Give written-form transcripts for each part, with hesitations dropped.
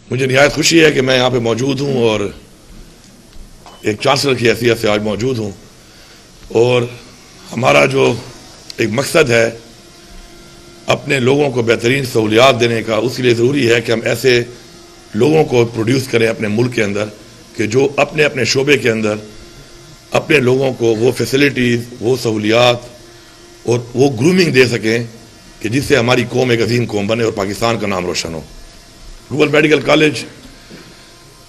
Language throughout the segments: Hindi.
मुझे निहायत खुशी है कि मैं यहाँ पे मौजूद हूँ और एक चांसलर की हैसियत से आज मौजूद हूँ। और हमारा जो एक मकसद है अपने लोगों को बेहतरीन सहूलियात देने का, उसके लिए ज़रूरी है कि हम ऐसे लोगों को प्रोड्यूस करें अपने मुल्क के अंदर कि जो अपने अपने शोबे के अंदर अपने लोगों को वो फैसिलिटीज़, वो सहूलियात और वो ग्रूमिंग दे सकें कि जिससे हमारी कौम एक अजीम कौम बने और पाकिस्तान का नाम रोशन हो। रूरल मेडिकल कॉलेज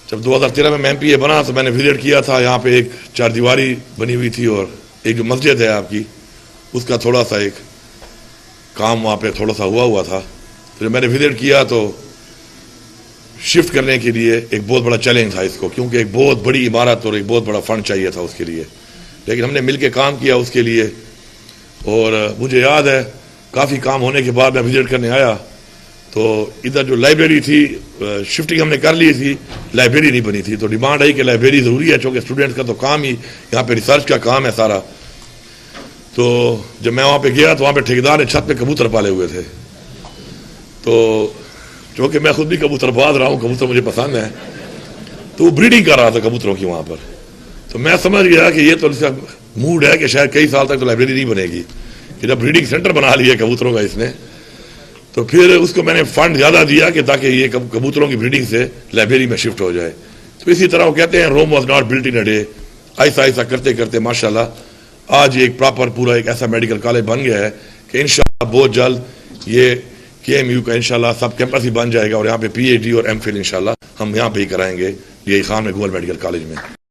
जब 2013 में मैं MPA बना तो मैंने विजिट किया था। यहाँ पे एक चारदीवारी बनी हुई थी और एक जो मस्जिद है आपकी, उसका थोड़ा सा एक काम वहाँ पे थोड़ा सा हुआ था। तो जब मैंने विजिट किया तो शिफ्ट करने के लिए एक बहुत बड़ा चैलेंज था इसको, क्योंकि एक बहुत बड़ी इमारत और एक बहुत बड़ा फंड चाहिए था उसके लिए। लेकिन हमने मिल के काम किया उसके लिए। और मुझे याद है काफ़ी काम होने के बाद मैं विजिट करने आया तो इधर जो लाइब्रेरी थी, शिफ्टिंग हमने कर ली थी, लाइब्रेरी नहीं बनी थी। तो डिमांड आई कि लाइब्रेरी ज़रूरी है, चूँकि स्टूडेंट्स का तो काम ही यहाँ पे रिसर्च का काम है सारा। तो जब मैं वहाँ पे गया तो वहाँ पे ठेकेदार ने छत पे कबूतर पाले हुए थे। तो चूँकि मैं खुद भी कबूतर बाज रहा हूँ, कबूतर मुझे पसंद है, तो वो ब्रीडिंग कर रहा था कबूतरों की वहाँ पर। तो मैं समझ गया कि ये तो इसका मूड है कि शायद कई साल तक तो लाइब्रेरी नहीं बनेगी, कि जब ब्रीडिंग सेंटर बना लिया कबूतरों का इसने, तो फिर उसको मैंने फंड ज़्यादा दिया कि ताकि ये कबूतरों की ब्रीडिंग से लाइब्रेरी में शिफ्ट हो जाए। तो इसी तरह वो कहते हैं Rome was not built in a day. ऐसा ऐसा करते करते माशाल्लाह आज एक प्रॉपर पूरा एक ऐसा मेडिकल कॉलेज बन गया है कि इंशाल्लाह बहुत जल्द ये KMU का इंशाल्लाह सब कैंपस ही बन जाएगा और यहाँ पे PhD और MPhil इंशाल्लाह हम यहाँ पे ही कराएंगे ये खान में गवर्नमेंट मेडिकल कॉलेज में।